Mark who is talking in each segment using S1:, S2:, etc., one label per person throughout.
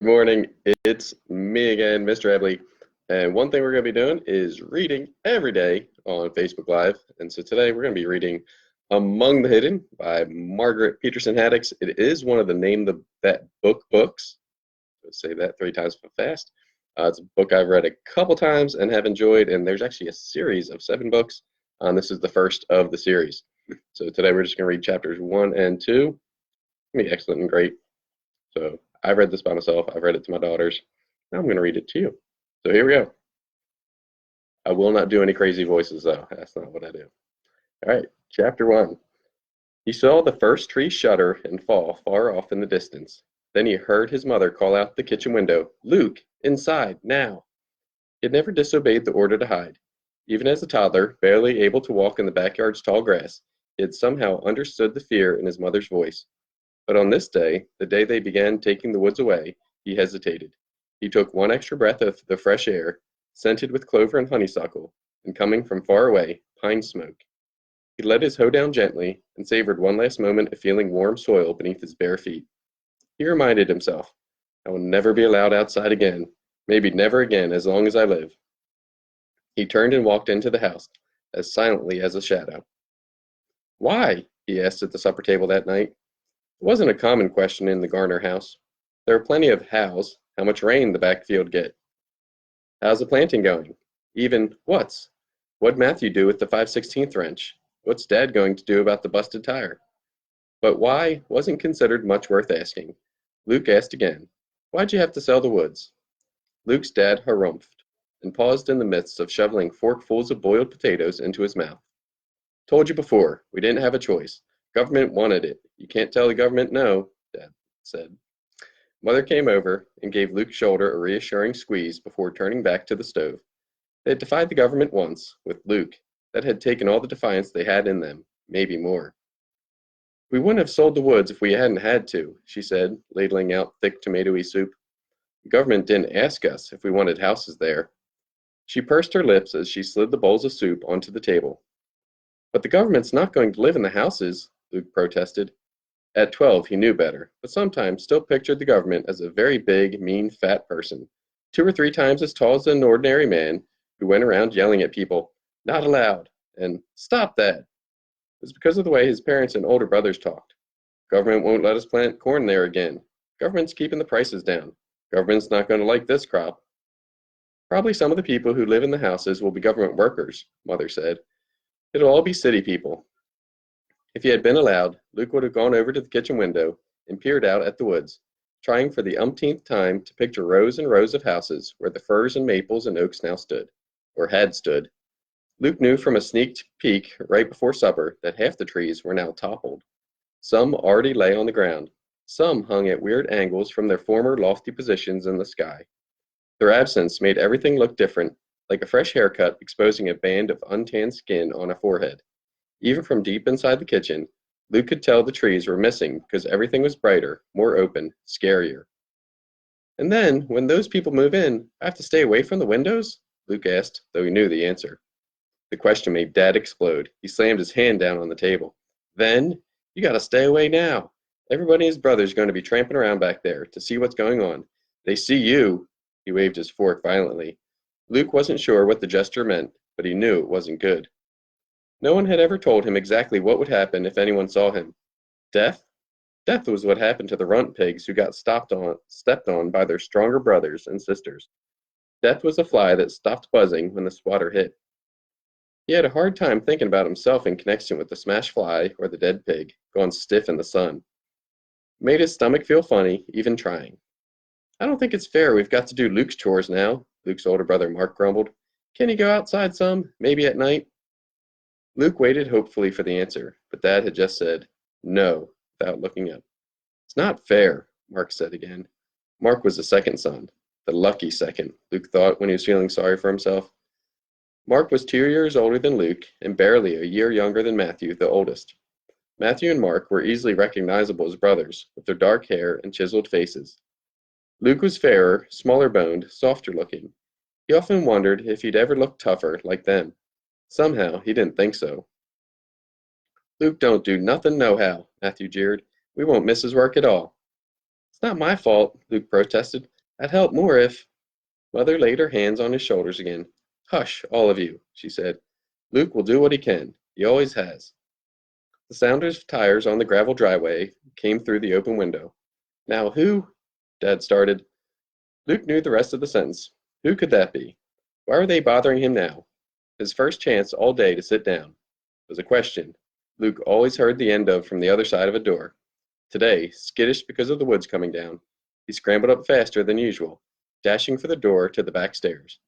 S1: Good morning. It's me again, Mr. Eble. And one thing we're going to be doing is reading every day on Facebook Live. And so today we're going to be reading Among the Hidden by Margaret Peterson Haddix. It is one of the That Book books. Let's say that three times fast. It's a book I've read a couple times and have enjoyed. And there's actually a series of 7 books. This is the first of the series. So today we're just going to read chapters 1 and 2. It's going to be excellent and great. So I've read this by myself. I've read it to my daughters. Now I'm going to read it to you. So here we go. I will not do any crazy voices, though. That's not what I do. All right, chapter 1. He saw the first tree shudder and fall far off in the distance. Then he heard his mother call out the kitchen window, "Luke, inside, now." He had never disobeyed the order to hide. Even as a toddler, barely able to walk in the backyard's tall grass, he had somehow understood the fear in his mother's voice. But on this day, the day they began taking the woods away, he hesitated. He took one extra breath of the fresh air, scented with clover and honeysuckle, and coming from far away, pine smoke. He let his hoe down gently and savored one last moment of feeling warm soil beneath his bare feet. He reminded himself, "I will never be allowed outside again, maybe never again as long as I live." He turned and walked into the house, as silently as a shadow. "Why?" he asked at the supper table that night. It wasn't a common question in the Garner house. There were plenty of hows. How much rain the backfield get? How's the planting going? Even what'd Matthew do with the 5/16 wrench? What's Dad going to do about the busted tire? But why wasn't considered much worth asking. Luke asked again, "Why'd you have to sell the woods?" Luke's dad harumphed and paused in the midst of shoveling forkfuls of boiled potatoes into his mouth. "Told you before, we didn't have a choice. Government wanted it. You can't tell the government no," Dad said. Mother came over and gave Luke's shoulder a reassuring squeeze before turning back to the stove. They had defied the government once, with Luke. That had taken all the defiance they had in them, maybe more. "We wouldn't have sold the woods if we hadn't had to," she said, ladling out thick tomatoey soup. "The government didn't ask us if we wanted houses there." She pursed her lips as she slid the bowls of soup onto the table. "But the government's not going to live in the houses," Luke protested. At 12 he knew better, but sometimes still pictured the government as a very big, mean, fat person, 2 or 3 times as tall as an ordinary man, who went around yelling at people, "Not allowed," and "Stop that." It was because of the way his parents and older brothers talked. "Government won't let us plant corn there again. Government's keeping the prices down. Government's not going to like this crop." "Probably some of the people who live in the houses will be government workers," Mother said. "It'll all be city people." If he had been allowed, Luke would have gone over to the kitchen window and peered out at the woods, trying for the umpteenth time to picture rows and rows of houses where the firs and maples and oaks now stood, or had stood. Luke knew from a sneak peek right before supper that half the trees were now toppled. Some already lay on the ground. Some hung at weird angles from their former lofty positions in the sky. Their absence made everything look different, like a fresh haircut exposing a band of untanned skin on a forehead. Even from deep inside the kitchen, Luke could tell the trees were missing because everything was brighter, more open, scarier. "And then, when those people move in, I have to stay away from the windows?" Luke asked, though he knew the answer. The question made Dad explode. He slammed his hand down on the table. "Then, you gotta stay away now. Everybody and his brother's going to be tramping around back there to see what's going on. They see you." He waved his fork violently. Luke wasn't sure what the gesture meant, but he knew it wasn't good. No one had ever told him exactly what would happen if anyone saw him. Death? Death was what happened to the runt pigs who got stepped on by their stronger brothers and sisters. Death was a fly that stopped buzzing when the swatter hit. He had a hard time thinking about himself in connection with the smashed fly or the dead pig, gone stiff in the sun. It made his stomach feel funny, even trying. "I don't think it's fair we've got to do Luke's chores now," Luke's older brother Mark grumbled. "Can he go outside some, maybe at night?" Luke waited hopefully for the answer, but Dad had just said, "No," without looking up. "It's not fair," Mark said again. Mark was the second son. The lucky second, Luke thought when he was feeling sorry for himself. Mark was 2 years older than Luke and barely a year younger than Matthew, the oldest. Matthew and Mark were easily recognizable as brothers, with their dark hair and chiseled faces. Luke was fairer, smaller boned, softer looking. He often wondered if he'd ever look tougher like them. Somehow, he didn't think so. "Luke don't do nothin' nohow," Matthew jeered. "We won't miss his work at all." It's not my fault, Luke protested. I'd help more if. Mother laid her hands on his shoulders again. Hush, all of you, she said. Luke will do what he can. He always has. The sound of tires on the gravel driveway came through the open window. Now who? Dad started. Luke knew the rest of the sentence. Who could that be? Why were they bothering him now? His first chance all day to sit down was a question Luke always heard the end of from the other side of a door. Today, skittish because of the woods coming down, he scrambled up faster than usual, dashing for the door to the back stairs.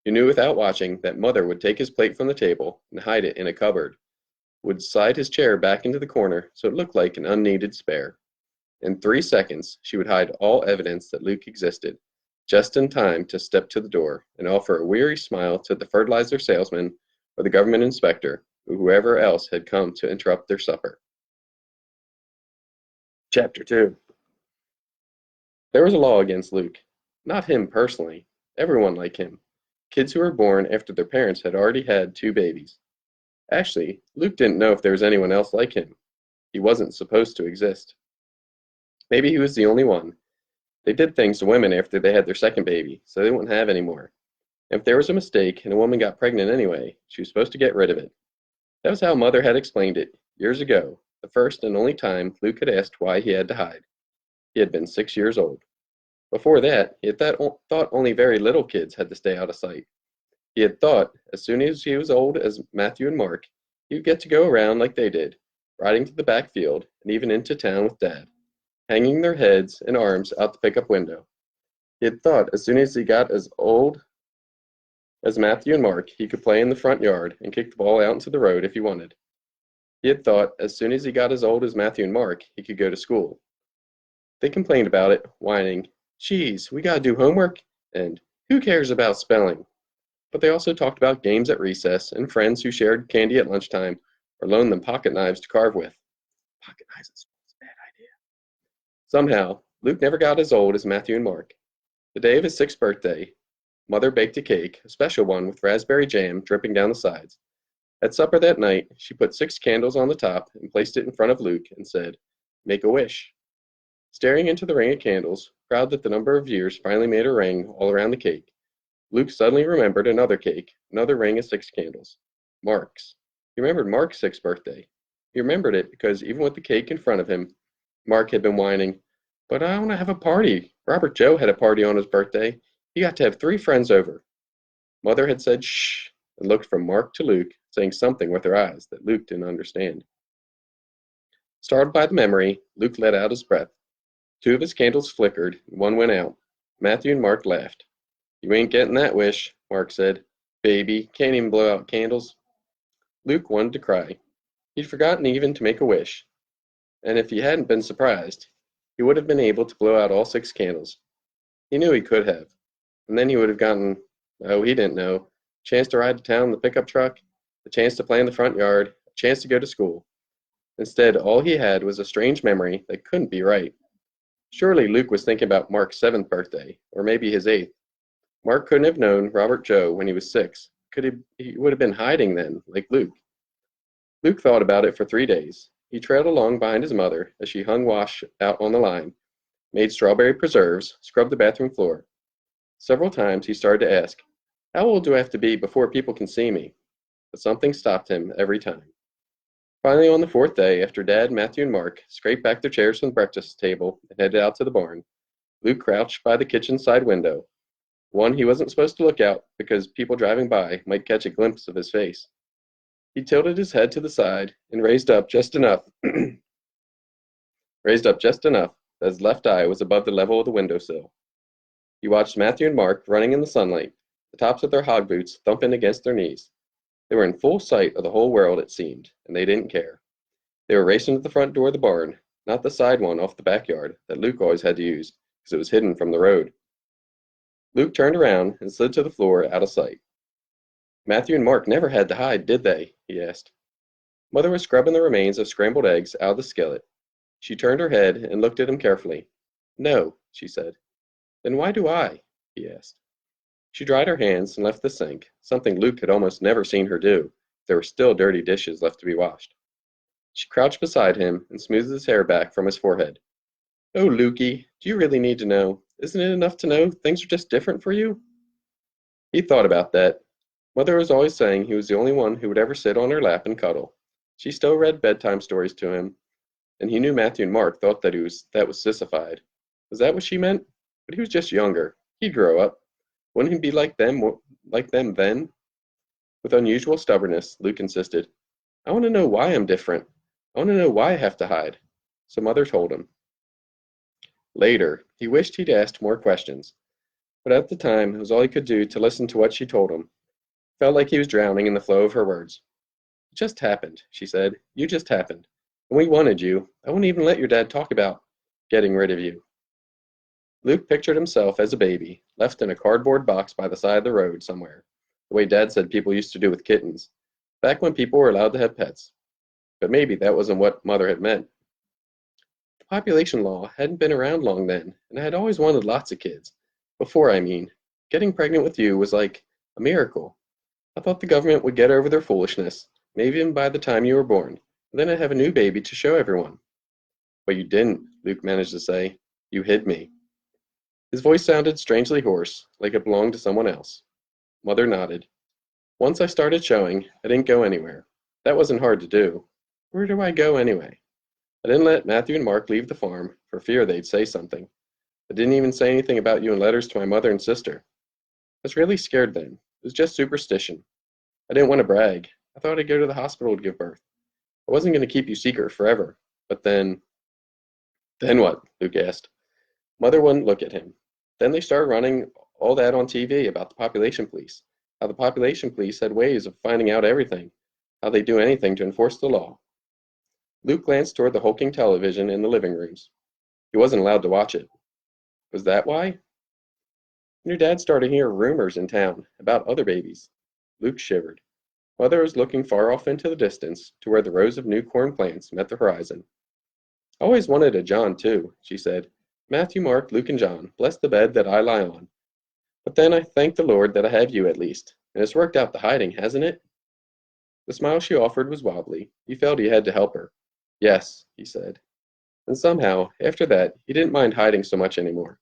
S1: He knew without watching that Mother would take his plate from the table and hide it in a cupboard, would slide his chair back into the corner so it looked like an unneeded spare. In 3 seconds, she would hide all evidence that Luke existed, just in time to step to the door and offer a weary smile to the fertilizer salesman or the government inspector or whoever else had come to interrupt their supper. Chapter 2. There was a law against Luke. Not him personally. Everyone like him. Kids who were born after their parents had already had 2 babies. Actually, Luke didn't know if there was anyone else like him. He wasn't supposed to exist. Maybe he was the only one. They did things to women after they had their second baby, so they wouldn't have any more. If there was a mistake and a woman got pregnant anyway, she was supposed to get rid of it. That was how Mother had explained it, years ago, the first and only time Luke had asked why he had to hide. He had been 6 years old. Before that, he had thought only very little kids had to stay out of sight. He had thought, as soon as he was old as Matthew and Mark, he would get to go around like they did, riding to the back field and even into town with Dad, hanging their heads and arms out the pickup window. He had thought as soon as he got as old as Matthew and Mark, he could play in the front yard and kick the ball out into the road if he wanted. He had thought as soon as he got as old as Matthew and Mark, he could go to school. They complained about it, whining, "Geez, we gotta do homework," and "Who cares about spelling?" But they also talked about games at recess and friends who shared candy at lunchtime or loaned them pocket knives to carve with. Pocket knives at school is a bad idea. Somehow, Luke never got as old as Matthew and Mark. The day of his 6th birthday, Mother baked a cake, a special one with raspberry jam dripping down the sides. At supper that night, she put 6 candles on the top and placed it in front of Luke and said, "Make a wish." Staring into the ring of candles, proud that the number of years finally made a ring all around the cake, Luke suddenly remembered another cake, another ring of 6 candles. Mark's. He remembered Mark's 6th birthday. He remembered it because even with the cake in front of him, Mark had been whining, "But I want to have a party. Robert Joe had a party on his birthday. He got to have 3 friends over." Mother had said shh and looked from Mark to Luke, saying something with her eyes that Luke didn't understand. Startled by the memory, Luke let out his breath. 2 of his candles flickered and one went out. Matthew and Mark laughed. "You ain't getting that wish," Mark said. "Baby, can't even blow out candles." Luke wanted to cry. He'd forgotten even to make a wish, and if he hadn't been surprised, he would have been able to blow out all 6 candles. He knew he could have, and then he would have gotten, oh, he didn't know, a chance to ride to town in the pickup truck, a chance to play in the front yard, a chance to go to school. Instead, all he had was a strange memory that couldn't be right. Surely Luke was thinking about Mark's 7th birthday, or maybe his 8th. Mark couldn't have known Robert Joe when he was 6. He would have been hiding then, like Luke. Luke thought about it for 3 days. He trailed along behind his mother as she hung wash out on the line, made strawberry preserves, scrubbed the bathroom floor. Several times he started to ask, "How old do I have to be before people can see me?" But something stopped him every time. Finally, on the 4th day, after Dad, Matthew, and Mark scraped back their chairs from the breakfast table and headed out to the barn, Luke crouched by the kitchen side window, one he wasn't supposed to look out because people driving by might catch a glimpse of his face. He tilted his head to the side and raised up just enough that his left eye was above the level of the windowsill. He watched Matthew and Mark running in the sunlight, the tops of their hog boots thumping against their knees. They were in full sight of the whole world, it seemed, and they didn't care. They were racing to the front door of the barn, not the side one off the backyard that Luke always had to use because it was hidden from the road. Luke turned around and slid to the floor out of sight. "Matthew and Mark never had to hide, did they?" he asked. Mother was scrubbing the remains of scrambled eggs out of the skillet. She turned her head and looked at him carefully. "No," she said. "Then why do I?" he asked. She dried her hands and left the sink, something Luke had almost never seen her do. There were still dirty dishes left to be washed. She crouched beside him and smoothed his hair back from his forehead. Oh, Lukey, do you really need to know? Isn't it enough to know things are just different for you? He thought about that. Mother was always saying he was the only one who would ever sit on her lap and cuddle. She still read bedtime stories to him, and he knew Matthew and Mark thought that was sissified. Was that what she meant? But he was just younger. He'd grow up. Wouldn't he be like them then? With unusual stubbornness, Luke insisted, I want to know why I'm different. I want to know why I have to hide. So Mother told him. Later, he wished he'd asked more questions, but at the time it was all he could do to listen to what she told him. Felt like he was drowning in the flow of her words. It just happened, she said. You just happened. When we wanted you, I wouldn't even let your dad talk about getting rid of you. Luke pictured himself as a baby, left in a cardboard box by the side of the road somewhere, the way Dad said people used to do with kittens, back when people were allowed to have pets. But maybe that wasn't what Mother had meant. The population law hadn't been around long then, and I had always wanted lots of kids. Before, I mean. Getting pregnant with you was like a miracle. I thought the government would get over their foolishness, maybe even by the time you were born, and then I'd have a new baby to show everyone. But you didn't, Luke managed to say. You hid me. His voice sounded strangely hoarse, like it belonged to someone else. Mother nodded. Once I started showing, I didn't go anywhere. That wasn't hard to do. Where do I go anyway? I didn't let Matthew and Mark leave the farm for fear they'd say something. I didn't even say anything about you in letters to my mother and sister. I was really scared then. It was just superstition. I didn't want to brag. I thought I'd go to the hospital to give birth. I wasn't going to keep you secret forever. But then... Then what? Luke asked. Mother wouldn't look at him. Then they started running all that on TV about the population police. How the population police had ways of finding out everything. How they'd do anything to enforce the law. Luke glanced toward the hulking television in the living rooms. He wasn't allowed to watch it. Was that why? Your dad started hearing rumors in town about other babies. Luke shivered. Mother was looking far off into the distance to where the rows of new corn plants met the horizon. I always wanted a John, too, she said. Matthew, Mark, Luke, and John, bless the bed that I lie on. But then I thank the Lord that I have you at least, and it's worked out the hiding, hasn't it? The smile she offered was wobbly. He felt he had to help her. Yes, he said. And somehow, after that, he didn't mind hiding so much anymore.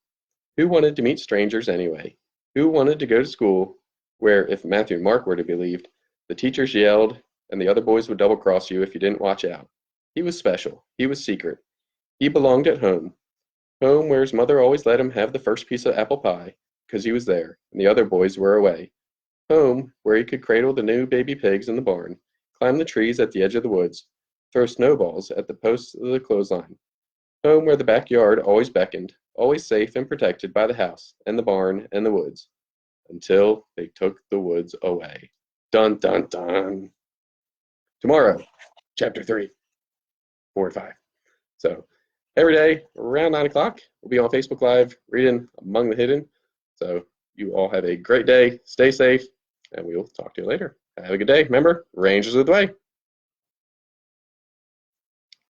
S1: Who wanted to meet strangers anyway? Who wanted to go to school where, if Matthew and Mark were to be believed, the teachers yelled and the other boys would double-cross you if you didn't watch out? He was special. He was secret. He belonged at home. Home where his mother always let him have the first piece of apple pie because he was there and the other boys were away. Home where he could cradle the new baby pigs in the barn, climb the trees at the edge of the woods, throw snowballs at the posts of the clothesline. Home where the backyard always beckoned, always safe and protected by the house and the barn and the woods, until they took the woods away. Dun dun dun. Tomorrow, chapter 3, 4, and 5. So every day around 9 o'clock, we'll be on Facebook Live reading Among the Hidden. So you all have a great day. Stay safe, and we'll talk to you later. Have a good day. Remember, Rangers of the way.